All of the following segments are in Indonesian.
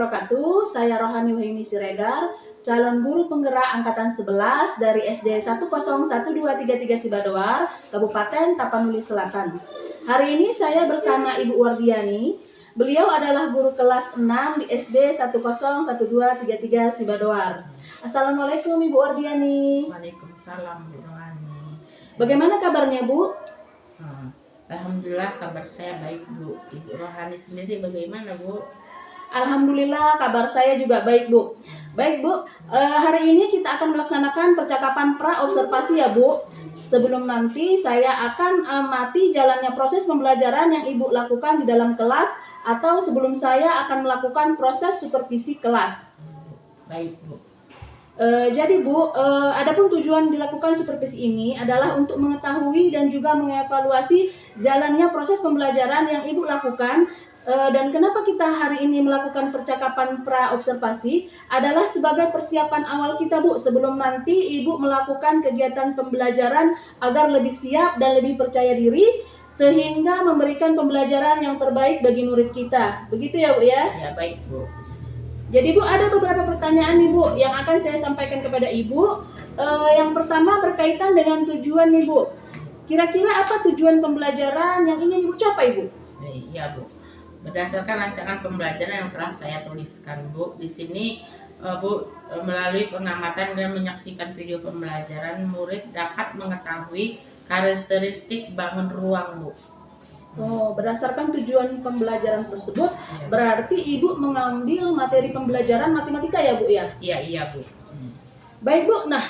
wabarakatuh. Saya Rohani Wahini Siregar, calon guru penggerak angkatan 11 dari SD 101233 Sibadoar, Kabupaten Tapanuli Selatan. Hari ini saya bersama Ibu Wardiani. Beliau adalah guru kelas 6 di SD 101233 Sibadoar. Assalamualaikum Ibu Wardiani. Waalaikumsalam Bu Rohani. Bagaimana kabarnya Bu? Alhamdulillah kabar saya baik Bu. Ibu Rohani sendiri bagaimana Bu? Alhamdulillah kabar saya juga baik Bu. Baik Bu, hari ini kita akan melaksanakan percakapan pra-observasi ya Bu. Sebelum nanti saya akan amati jalannya proses pembelajaran yang Ibu lakukan di dalam kelas, atau sebelum saya akan melakukan proses supervisi kelas. Baik Bu. Jadi Bu, adapun tujuan dilakukan supervisi ini adalah untuk mengetahui dan juga mengevaluasi jalannya proses pembelajaran yang Ibu lakukan. Dan kenapa kita hari ini melakukan percakapan pra-observasi adalah sebagai persiapan awal kita Bu, sebelum nanti Ibu melakukan kegiatan pembelajaran agar lebih siap dan lebih percaya diri, sehingga memberikan pembelajaran yang terbaik bagi murid kita. Begitu ya Bu ya? Ya baik Bu. Jadi Bu, ada beberapa pertanyaan nih Bu yang akan saya sampaikan kepada Ibu. Yang pertama berkaitan dengan tujuan nih Bu. Kira-kira apa tujuan pembelajaran yang ingin Ibu capai Bu? Iya Bu. Berdasarkan rancangan pembelajaran yang telah saya tuliskan Bu, di sini Bu, melalui pengamatan dan menyaksikan video pembelajaran, murid dapat mengetahui karakteristik bangun ruang Bu. Oh, berdasarkan tujuan pembelajaran tersebut, Ya. berarti Ibu mengambil materi pembelajaran matematika ya Bu ya? Iya Bu. Baik Bu, nah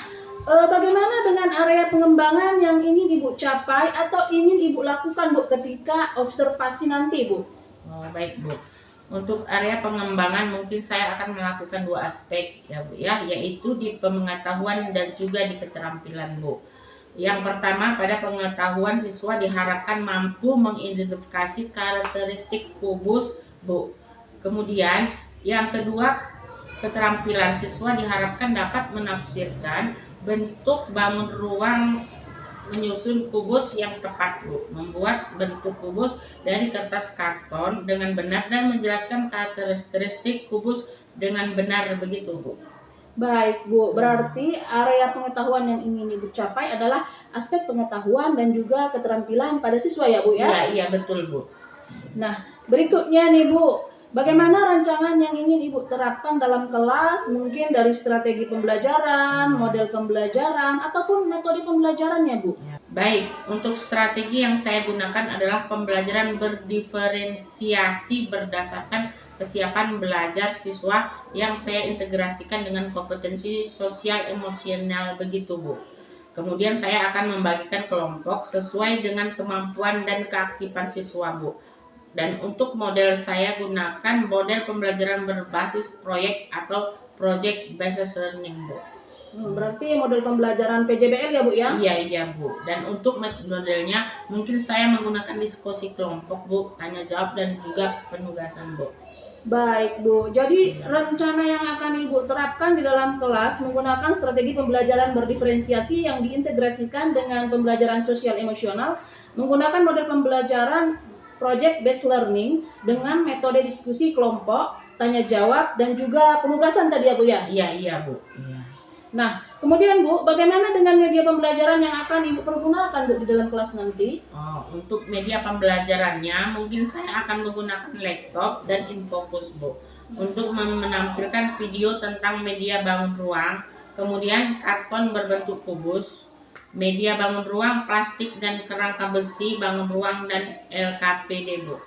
bagaimana dengan area pengembangan yang ingin Ibu capai atau ingin Ibu lakukan Bu ketika observasi nanti Bu? Oh, baik Bu. Untuk area pengembangan mungkin saya akan melakukan dua aspek ya Bu ya, yaitu di pengetahuan dan juga di keterampilan Bu. Yang pertama, pada pengetahuan siswa diharapkan mampu mengidentifikasi karakteristik kubus Bu. Kemudian yang kedua, keterampilan siswa diharapkan dapat menafsirkan bentuk bangun ruang, menyusun kubus yang tepat Bu, membuat bentuk kubus dari kertas karton dengan benar dan menjelaskan karakteristik kubus dengan benar, begitu Bu. Baik Bu, berarti area pengetahuan yang ingin Ibu capai adalah aspek pengetahuan dan juga keterampilan pada siswa ya Bu ya? Iya betul Bu. Nah, berikutnya nih Bu, bagaimana rancangan yang ingin Ibu terapkan dalam kelas, mungkin dari strategi pembelajaran, model pembelajaran, ataupun metode pembelajarannya Bu? Baik, untuk strategi yang saya gunakan adalah pembelajaran berdiferensiasi berdasarkan kesiapan belajar siswa yang saya integrasikan dengan kompetensi sosial emosional, begitu Bu. Kemudian saya akan membagikan kelompok sesuai dengan kemampuan dan keaktifan siswa Bu. Dan untuk model saya gunakan model pembelajaran berbasis proyek atau project based learning Bu. Berarti model pembelajaran PJBL ya Bu ya? Iya Bu. Dan untuk modelnya mungkin saya menggunakan diskusi kelompok Bu, tanya jawab dan juga penugasan Bu. Baik Bu, jadi rencana yang akan Ibu terapkan di dalam kelas menggunakan strategi pembelajaran berdiferensiasi yang diintegrasikan dengan pembelajaran sosial emosional, menggunakan model pembelajaran project based learning dengan metode diskusi kelompok, tanya jawab dan juga penugasan tadi ya Bu ya? Iya Bu. Iya. Nah, kemudian Bu, bagaimana dengan media pembelajaran yang akan Ibu pergunakan Bu di dalam kelas nanti? Untuk media pembelajarannya mungkin saya akan menggunakan laptop dan infocus Bu. Untuk menampilkan video tentang media bangun ruang, kemudian karton berbentuk kubus, media bangun ruang, plastik dan kerangka besi bangun ruang, dan LKPD Bu.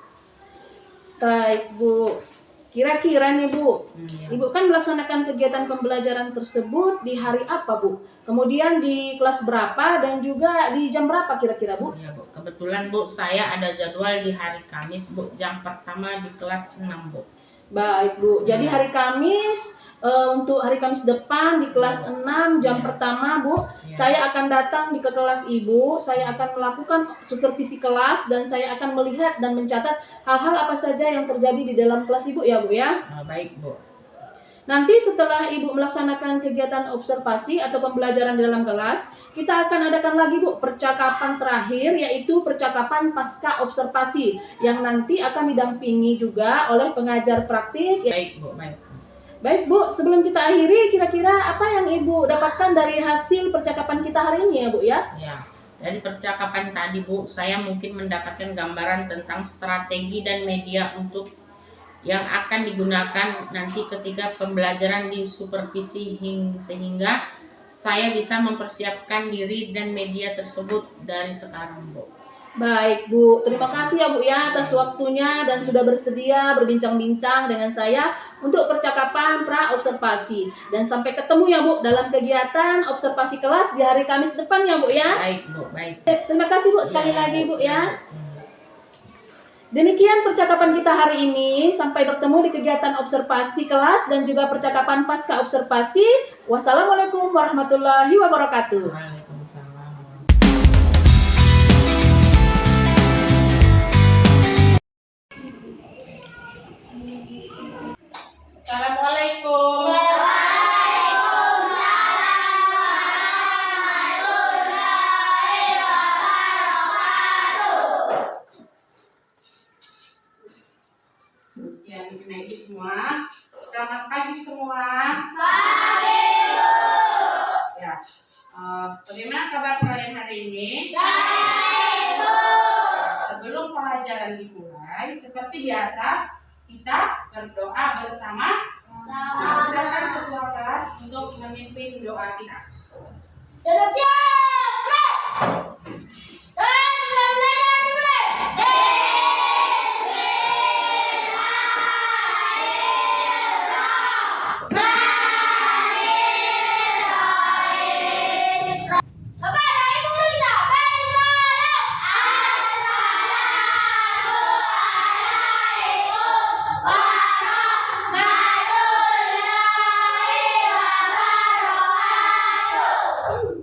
Baik Bu. Kira-kira nih Bu, Iya. Ibu kan melaksanakan kegiatan pembelajaran tersebut di hari apa Bu? Kemudian di kelas berapa dan juga di jam berapa kira-kira Bu? Iya Bu, kebetulan Bu saya ada jadwal di hari Kamis Bu, jam pertama di kelas 6 Bu. Baik Bu, jadi hari Kamis, untuk hari Kamis depan di kelas 6 jam pertama Bu, saya akan datang ke kelas Ibu, saya akan melakukan supervisi kelas dan saya akan melihat dan mencatat hal-hal apa saja yang terjadi di dalam kelas Ibu ya Bu ya? Baik Bu. Nanti setelah Ibu melaksanakan kegiatan observasi atau pembelajaran di dalam kelas, kita akan adakan lagi Bu percakapan terakhir, yaitu percakapan pasca observasi yang nanti akan didampingi juga oleh pengajar praktik. Baik Bu, baik. Baik Bu, sebelum kita akhiri, kira-kira apa yang Ibu dapatkan dari hasil percakapan kita hari ini ya Bu ya? Ya, dari percakapan tadi Bu, saya mungkin mendapatkan gambaran tentang strategi dan media untuk yang akan digunakan nanti ketika pembelajaran di supervisi sehingga saya bisa mempersiapkan diri dan media tersebut dari sekarang Bu. Baik Bu, terima kasih ya Bu ya atas waktunya dan sudah bersedia berbincang-bincang dengan saya untuk percakapan pra-observasi. Dan sampai ketemu ya Bu dalam kegiatan observasi kelas di hari Kamis depan ya Bu ya. Baik Bu, baik. Terima kasih Bu sekali lagi Bu ya. Demikian percakapan kita hari ini. Sampai bertemu di kegiatan observasi kelas dan juga percakapan pasca observasi. Wassalamualaikum warahmatullahi wabarakatuh. Waalaikumsalam. Assalamualaikum. Ya, Ibu semua. Selamat pagi semua. Pagi. Ya. Bagaimana kabar kalian hari ini? Baik, Bu. Sebelum pelajaran dimulai, seperti biasa, kita berdoa bersama. Nah, silakan ketua kelas untuk memimpin doa kita.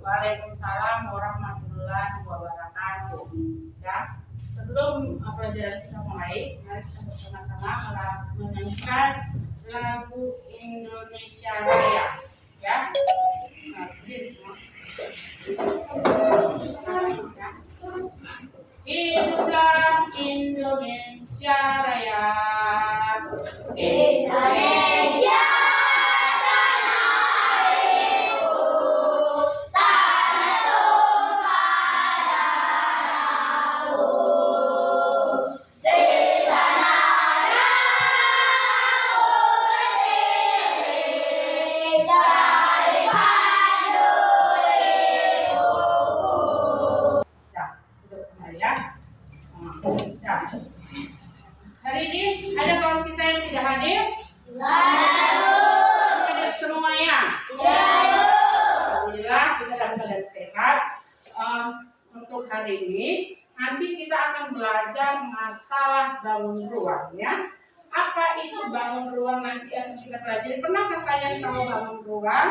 Waalaikumsalam warahmatullahi wabarakatuh. Ya, sebelum pelajaran kita mulai, mari kita bersama-sama menyanyikan lagu Indonesia Raya. Ya, nah, berdiri semua. Hiduplah Indonesia Raya. Indonesia. Hari ini ada kawan kita yang tidak hadir? Hadir semuanya? Alhamdulillah kita dalam keadaan sehat. Untuk hari ini nanti kita akan belajar masalah bangun ruang ya. Apa itu bangun ruang nanti akan kita pelajari. Pernahkah kalian tahu bangun ruang?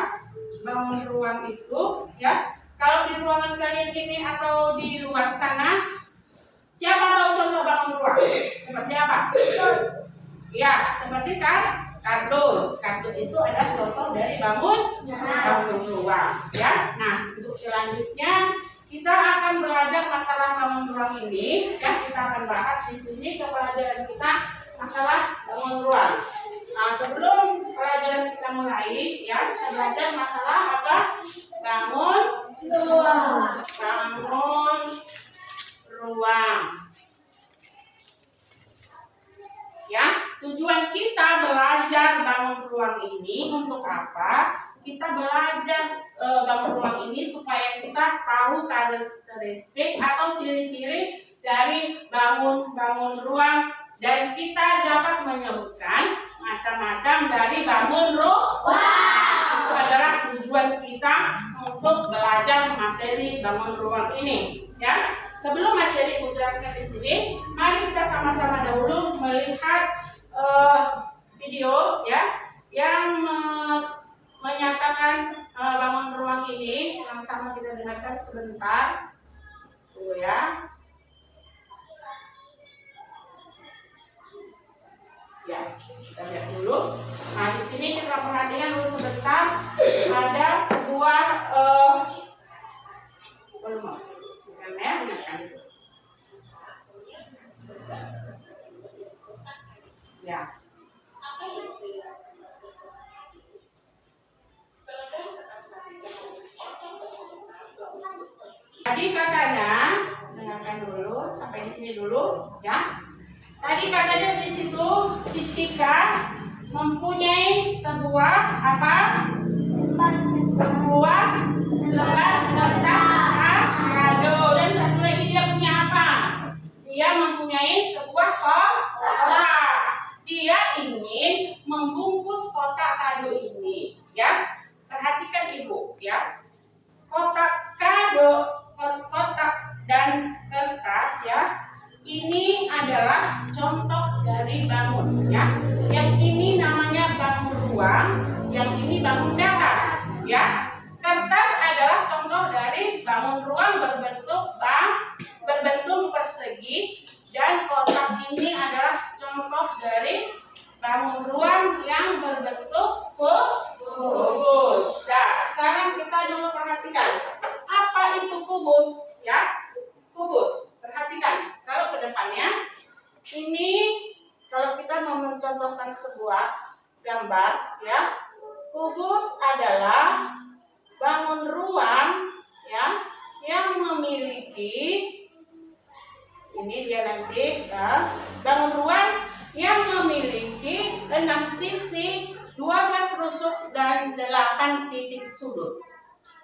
Bangun ruang itu ya. Kalau di ruangan kalian ini atau di luar sana, siapa tahu contoh bangun ruang? Seperti apa? Ya, seperti kardus. Kardus itu adalah contoh dari bangun ruang. Ya. Nah, untuk selanjutnya kita akan belajar masalah bangun ruang ini. Ya, kita akan bahas di sini pelajaran kita masalah bangun ruang. Nah, sebelum pelajaran kita mulai, ya kita belajar masalah apa? Bangun ruang. Bangun ruang. Ya, tujuan kita belajar bangun ruang ini untuk apa? Kita belajar bangun ruang ini supaya kita tahu karakteristik atau ciri-ciri dari bangun ruang dan kita dapat menyebutkan macam-macam dari bangun ruang. Itu adalah tujuan kita untuk belajar materi bangun ruang ini. Ya, sebelum materi dijelaskan di sini, mari kita sama-sama dahulu melihat video ya yang menyatakan bangun ruang ini. Sama-sama kita dengarkan sebentar. Tuh ya. Ya, kita lihat dulu. Nah, di sini kita perhatikan selesaikan itu. Ya. Tadi katanya, dengarkan dulu sampai di sini dulu, ya. Tadi katanya di situ si Cika mempunyai sebuah apa? Sebuah lembar kertas kado, dan satu lagi dia punya apa? Dia mempunyai sebuah kotak. Dia ingin membungkus kotak kado ini, ya. Perhatikan ibu, ya. Kotak kado, kotak dan kertas, ya. Ini adalah contoh dari bangun, ya. Yang ini namanya bangun ruang, yang ini bangun datar, ya. Kertas adalah contoh dari bangun ruang berbentuk persegi, dan kotak ini adalah contoh dari bangun ruang yang berbentuk kubus. Nah, sekarang kita dulu perhatikan apa itu kubus, ya. Kubus, perhatikan kalau ke depannya ini, kalau kita mau mencontohkan sebuah gambar, ya, kubus adalah bangun ruang, ya, yang memiliki, ini dia nanti, ya, bangun ruang yang memiliki 6 sisi, 12 rusuk dan 8 titik sudut.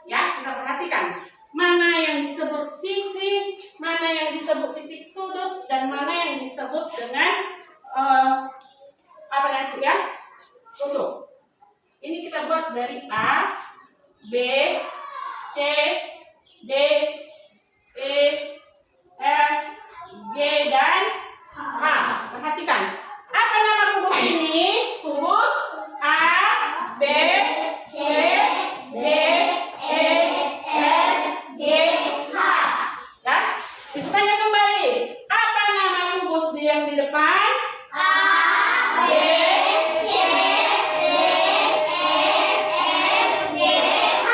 Ya, kita perhatikan mana yang disebut sisi, mana yang disebut titik sudut, dan mana yang disebut dengan apa nanti, ya, rusuk. Ini kita buat dari A, B, C, D, E, F, G, dan H. Perhatikan. Apa nama kubus ini? Kubus A, B, C, D, E, F, G, H. Ya, ditanya kembali. Apa nama kubus yang di depan? A, B, C, D, E, F, G, H.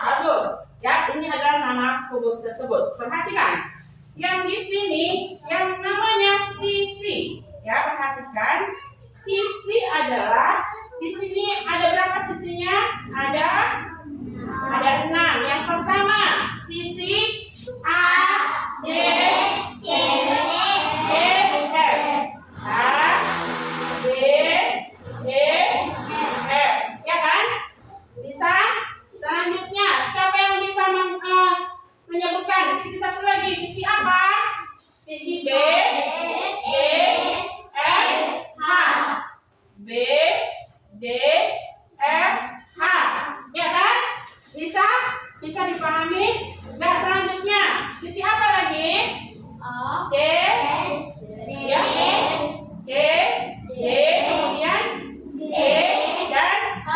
Bagus. Ya, ini adalah nama kubus tersebut. Perhatikan. Yang di sini yang namanya sisi. Ya, perhatikan. Sisi adalah, di sini ada berapa sisinya? Ada 6. Yang pertama, sisi A, B, C, D, E, F. A, B, C, F. Ya kan? Bisa? Selanjutnya, siapa yang bisa menyebutkan sisi satu lagi? Sisi apa? Sisi B, D, F, H. B, D, F, H. Ya kan? Bisa? Bisa dipahami? Nah, selanjutnya, sisi apa lagi? C, ya, C, D, kemudian E, dan H.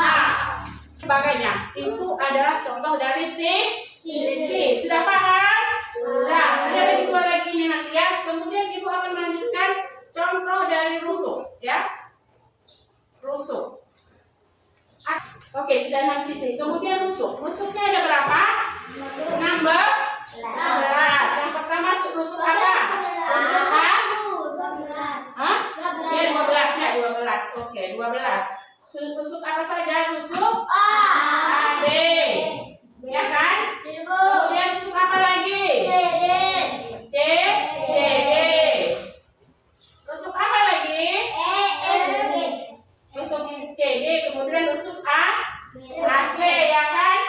Sebagainya. Itu adalah contoh dari sisi. Sudah paham? Sudah. Ada lagi 2 lagi nih nanti, ya. Kemudian ibu akan melanjutkan contoh dari rusuk, ya. Rusuk. Oke, sudah 6 sisi. Kemudian rusuk. Rusuknya ada berapa? 16. Yang pertama rusuk apa? Rusuk A? Hah? Ya, 12 ya, 12. Oke, 12. Rusuk apa saja? Rusuk A, B. Ya kan? Kemudian rusuk apa lagi? C, D. Rusuk apa lagi? Rusuk C, D. Kemudian rusuk A, AC, ya kan?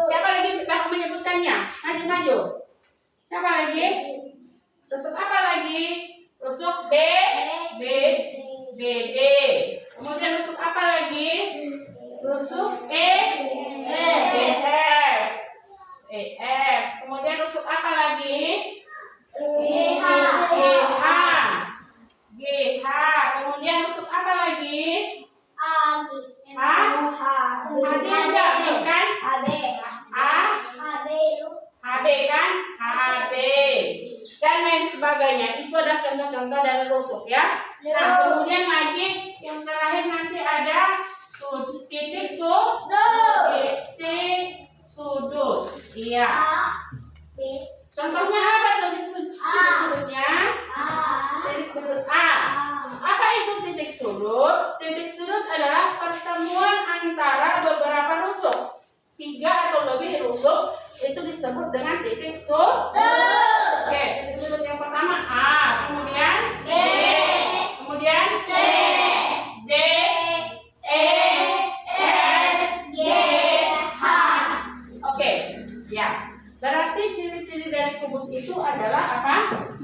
Siapa lagi kita menyebutkannya? Maju. Siapa lagi? Rusuk apa lagi? Rusuk B, B, D. Kemudian rusuk apa lagi? Rusuk E, F. Kemudian rusuk apa lagi? GH. Kemudian rusuk apa lagi? Kan? HB kan? HB dan lain sebagainya. Itu adalah contoh-contoh dari rusuk, ya. Nah, kemudian lagi yang terakhir nanti ada titik sudut. Iya. Contohnya apa titik sudut?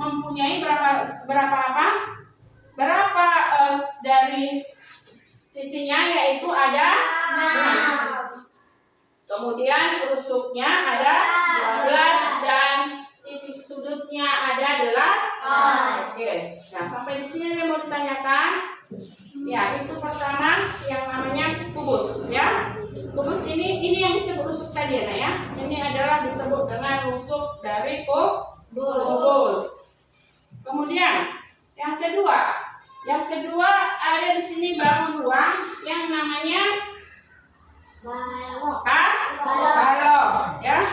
mempunyai berapa dari sisinya, yaitu ada 6. Kemudian rusuknya ada 12 dan titik sudutnya ada 8. Oke. Nah, sampai di sini yang mau ditanyakan. Ya, itu pertama yang namanya kubus, ya. Kubus ini yang disebut rusuk tadi ya. Ini adalah disebut dengan rusuk dari kubus. Kemudian yang kedua ada di sini bangun ruang yang namanya balok, ya.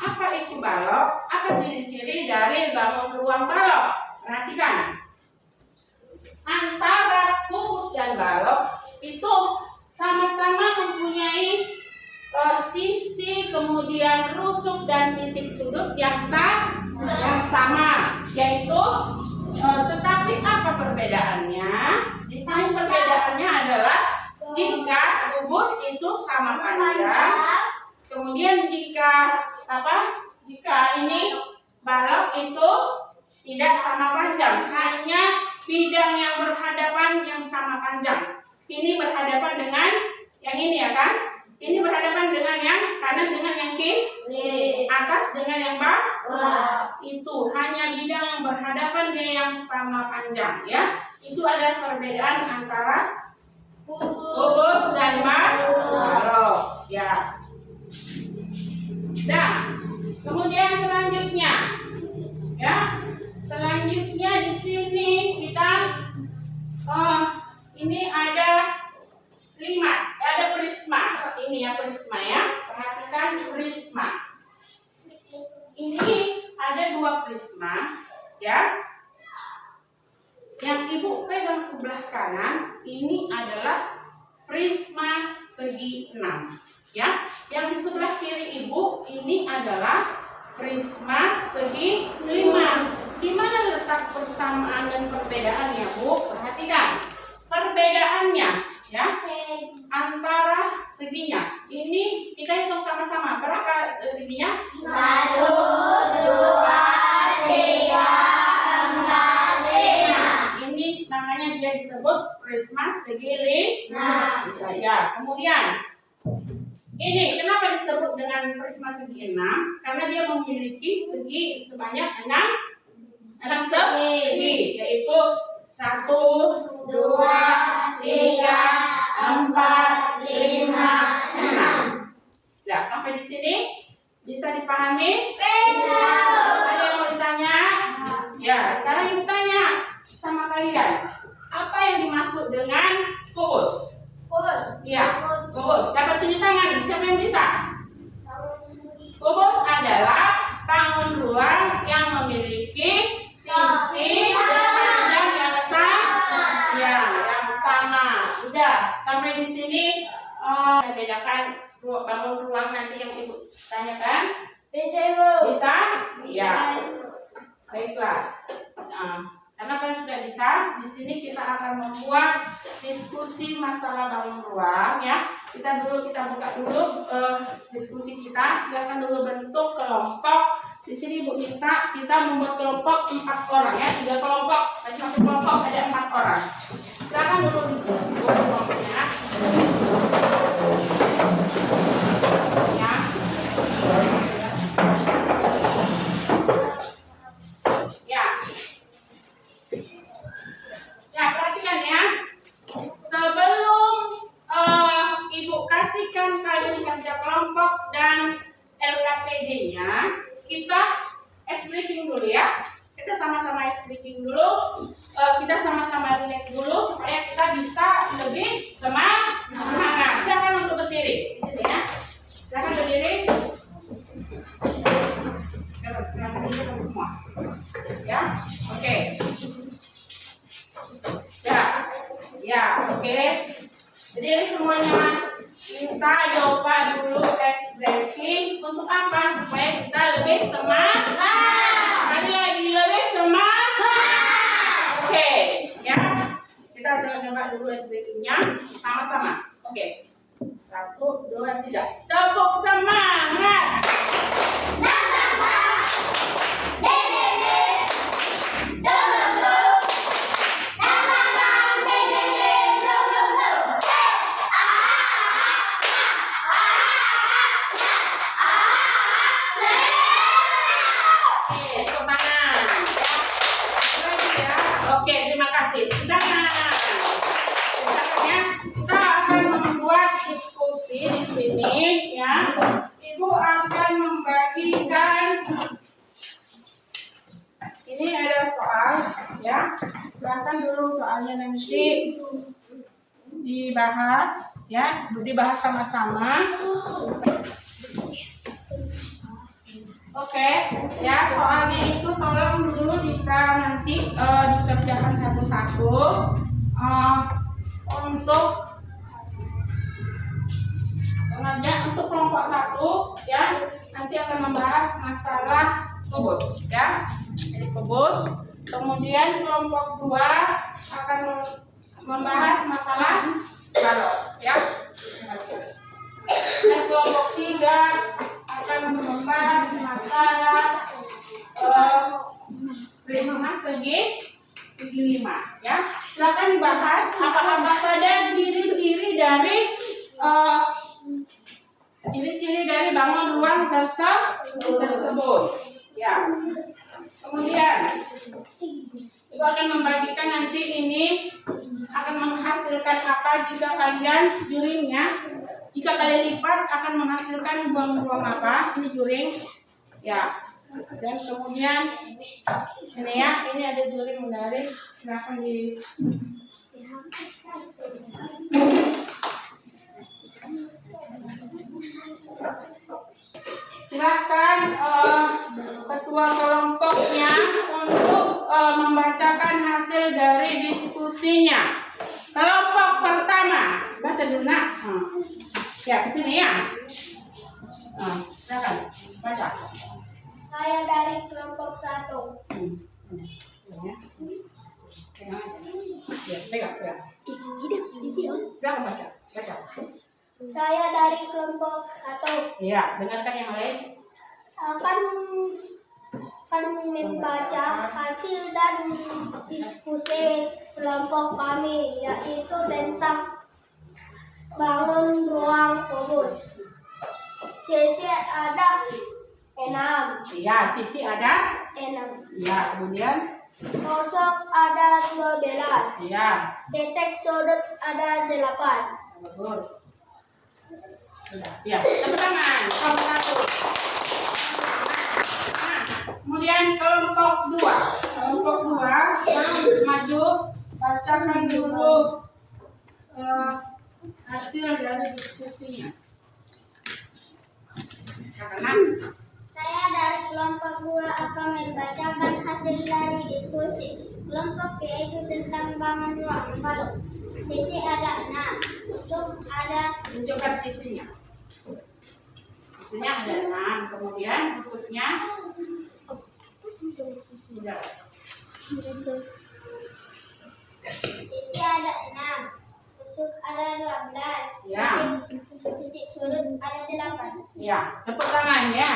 Apa itu balok? Apa ciri-ciri dari bangun ruang balok? Perhatikan. Antara kubus dan balok itu sama-sama mempunyai sisi, kemudian rusuk dan titik sudut yang sama, yaitu tetapi apa perbedaannya? Di sini perbedaannya adalah jika kubus itu sama panjang, kemudian jika ini balok itu tidak sama panjang, hanya bidang yang berhadapan yang sama panjang. Ini berhadapan dengan yang ini ya kan? Ini berhadapan dengan yang kanan dengan yang kiri, atas dengan yang bawah. Itu hanya bidang yang berhadapan dengan yang sama panjang, ya. Itu adalah perbedaan antara kubus dan balok, ya. Nah, kemudian selanjutnya, ya. Selanjutnya di sini kita ini ada limas, ada prisma. Ini ya prisma ya. Perhatikan prisma. Ini ada 2 prisma, ya. Yang ibu pegang sebelah kanan ini adalah prisma segi 6, ya. Yang di sebelah kiri ibu ini adalah prisma segi 5. Di mana letak persamaan dan perbedaannya, Bu? Perhatikan perbedaannya, ya, antara seginya. Ini kita hitung sama-sama. Berapa seginya? 1, 2, 3, 4, 5. Ini namanya dia disebut prisma segi 5. Ya, kemudian ini kenapa disebut dengan prisma segi 6? Karena dia memiliki segi sebanyak 6 segi, yaitu 1, 2, 3, 4, 5, 6. Ya, sampai di sini bisa dipahami? Ada yang mau ditanya? Ya, sekarang ibu tanya sama kalian, apa yang dimaksud dengan kubus? Ya, kubus. Siapa tunjuk tangan? Siapa yang bisa? Kubus adalah bangun ruang yang memiliki sisi dan panjang yang sama. Udah, sampai di sini bedakan bangun ruang nanti yang ibu tanyakan. Bisa? Ya. Baiklah. Karena kalian sudah bisa, di sini kita akan membuat diskusi masalah bangun ruang, ya. Kita buka dulu diskusi kita. Silakan dulu bentuk kelompok. Di sini ibu minta kita membuat kelompok 4 orang, ya. 3 kelompok, masing-masing kelompok ada 4 orang. Silakan dulu buat kelompoknya. Ya. Ya, perhatikan ya. Sebelum ibu kasihkan kalian kerja kelompok dan LKPD-nya, kita explicating dulu ya. Kita sama-sama explicating dulu. Kita sama-sama relate dulu supaya kita bisa lebih semangat. Silakan untuk berdiri di sini ya. Silakan berdiri. Semua. Ya, oke. Ya, oke. Jadi semuanya minta coba dulu tes breaking untuk apa? Supaya kita lebih semangat. Tadi lagi lebih semangat. Oke, ya. Kita coba dulu tes breakingnya sama-sama. Oke. 1, 2, 3. Tepuk semangat. soal ya. Silakan dulu soalnya nanti dibahas ya, dibahas sama-sama. Oke, ya soalnya itu tolong dulu kita nanti dikerjakan satu-satu. Untuk pengerjaan untuk kelompok 1 ya, nanti akan membahas masalah kubus ya. Jadi kubus. Kemudian kelompok 2 akan membahas masalah balok ya. Dan kelompok 3 akan membahas masalah prisma segi 5 ya. Silakan dibahas apa-apa saja ciri-ciri dari bangun ruang tersebut ya. Kemudian Ibu akan membagikan nanti ini akan menghasilkan apa jika kalian juringnya, jika kalian lipat akan menghasilkan ruang apa, ini juring ya. Dan kemudian ini ya, ini ada juring menarik, silakan di silakan ketua kelompoknya untuk membacakan hasil dari diskusinya. Kelompok pertama, baca dulu nak. Ya kesini ya. Silakan baca. Saya dari kelompok 1. Pegang. Silakan baca. Saya dari kelompok 1. Iya, dengarkan yang lain. Akan membaca hasil dan diskusi kelompok kami, yaitu tentang bangun ruang kubus. Sisi ada 6. Iya, sisi ada. 6. Iya, kemudian. Kosong ada 12. Iya. Titik sudut ada 8. Bagus. Sudah. Ya, tepuk tangan. Kelompok 1. Nah, kemudian kelompok 2. Kelompok 2 maju, bacakan dulu hasil dari diskusinya. Karena Saya dari kelompok 2 akan membacakan hasil dari diskusi kelompok, yaitu tentang bangun ruang balok. Sisi ada 6. Tusuk ada. tunjukkan sisinya. Sisinya ada 6. Kemudian tusuknya sudah. Sisi ada 6. Tusuk ada 12. Ya. Titik sudut ada 8. Ya, tepuk tangan ya.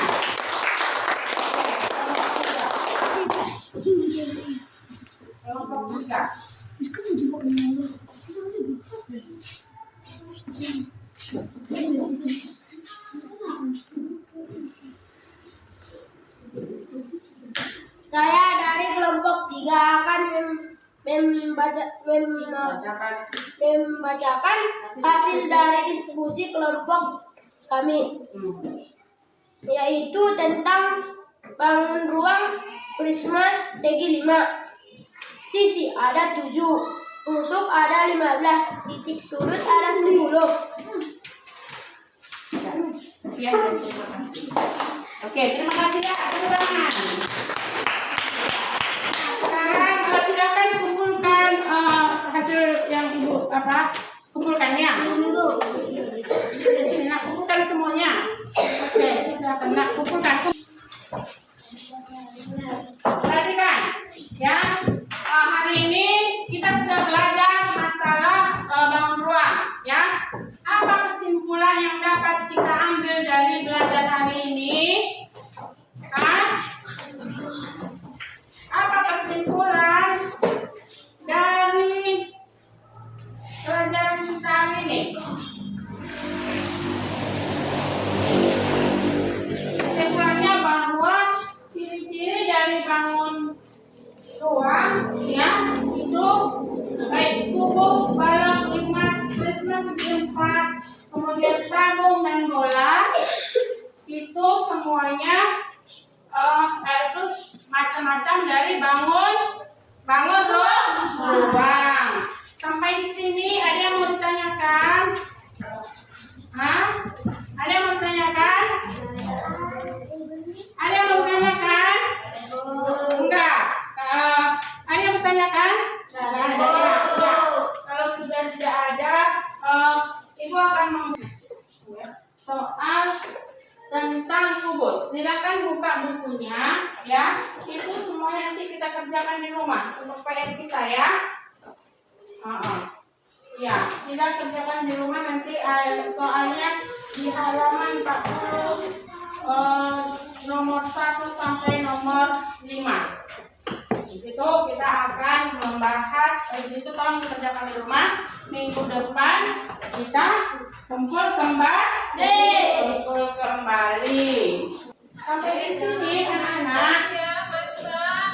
Kelompok 3. Saya dari kelompok 3 akan membacakan hasil dari diskusi kelompok kami, yaitu tentang bangun ruang prisma segi 5. Sisi ada 7, tusuk ada 15, titik sudut ada 10. Sekian. Oke, terima kasih ya. Tepuk tangan. Sekarang silakan kumpulkan hasil yang ibu kumpulkannya. Di sini nak kumpulkan semuanya. Oke, silakan nak kumpulkan. Perhatikan ya. Hari ini kita sudah belajar masalah bangun ruang ya. Apa kesimpulan yang dapat kita ambil dari belajar hari ini? Apa kesimpulan dari pelajaran kita hari ini? Kesimpulannya bahwa ciri-ciri dari bangun ruang ya itu baik kubus, balok, limas, prisma segi 4, kemudian tabung dan bola itu semuanya itu macam-macam macam-macam dari bangun ruang. Sampai di sini ada yang mau ditanyakan? Hah? Ada yang mau ditanyakan? Ada yang mau ditanyakan? Enggak. Ada yang mau ditanyakan? Ya. Kalau sudah tidak ada, Ibu akan soal tentang kubus. Silakan buka bukunya, ya. Itu semuanya nanti kita kerjakan di rumah untuk PR kita, ya. Ya, kita kerjakan di rumah nanti. Soalnya di halaman 40 nomor 1 sampai nomor 5. Di situ kita akan membahas. Di situ tolong dikerjakan di rumah. Minggu depan kita kumpul kembali. Sampai di sini anak-anak.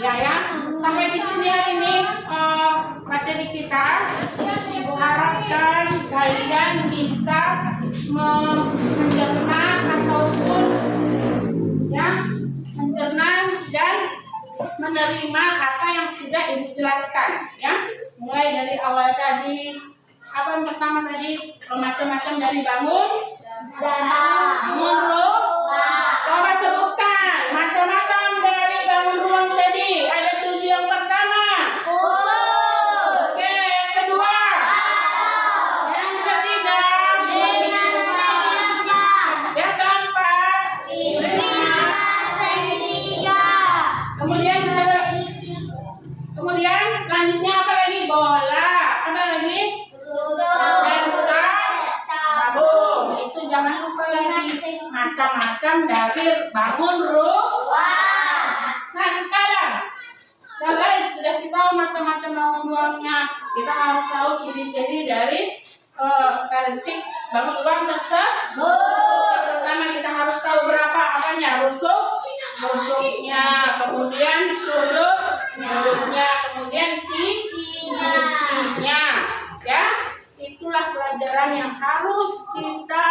Ya. Sampai di sini hari ini materi kita. Ibu harapkan kalian bisa mencerna ataupun mencerna dan menerima apa yang sudah Ibu jelaskan, ya. Mulai dari awal tadi, apa yang pertama tadi, macam-macam dari bangun ruang. Coba sebutkan macam-macam dari bangun ruang tadi. Ada 7 yang pertama. Oke, yang kedua. Yang ketiga. Yang keempat. Kemudian selanjutnya apa lagi? Bola. Apa lagi? Tabung. Itu jangan lupa lagi. Macam-macam dari bangun ruang. Nah, sekarang selain sudah kita tahu macam-macam bangun ruangnya, kita harus tahu ciri-ciri dari karakteristik bangun ruang tersebut. Pertama kita harus tahu berapa apanya, rusuknya, kemudian sudutnya, kemudian sisinya, ya. Itulah pelajaran yang harus kita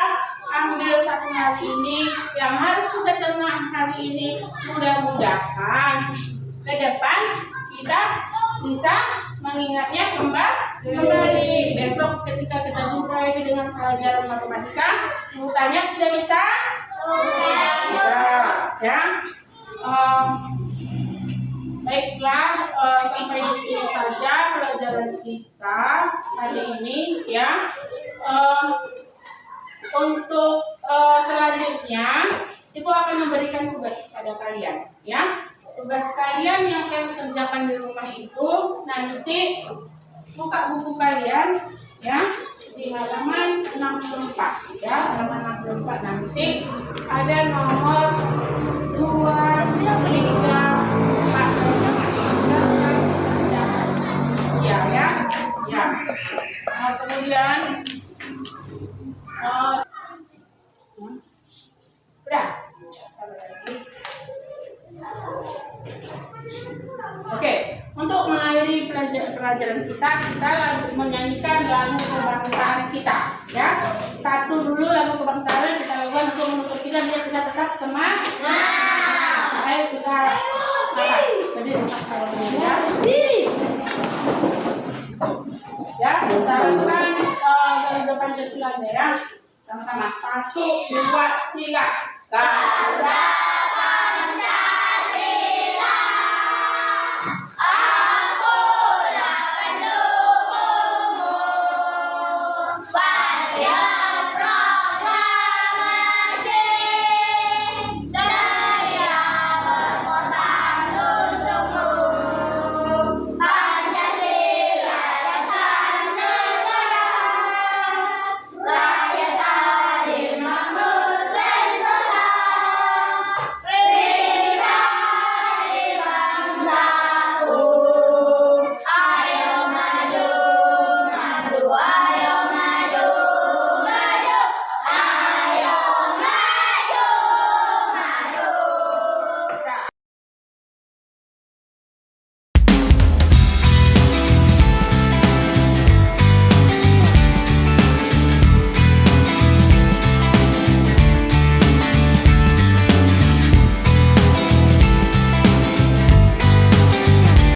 ambil satu hari ini, yang harus kita cerna hari ini. Mudah-mudahan ke depan kita bisa mengingatnya kembali. Besok ketika kita jumpa lagi dengan pelajaran matematika, mutanya sudah bisa? Ya. Baiklah, sampai di sini saja pelajaran kita hari ini, ya. Untuk selanjutnya, Ibu akan memberikan tugas kepada kalian, ya. Tugas kalian yang kalian kerjakan di rumah itu nanti buka buku kalian, ya, di halaman 64, ya, halaman 64 nanti ada nomor 2, 3, 4, ya. Nah, kemudian udah. Oke, untuk mengakhiri pelajaran kita menyanyikan lagu kebangsaan kita, ya. Satu dulu lagu kebangsaan kita lakukan untuk menutup kita biar kita tetap semangat. Ayo kita berdiri sama-sama ya. Ya, kita lakukan Garuda Pancasila, ya. Sama-sama. 1, 2, 3. Garuda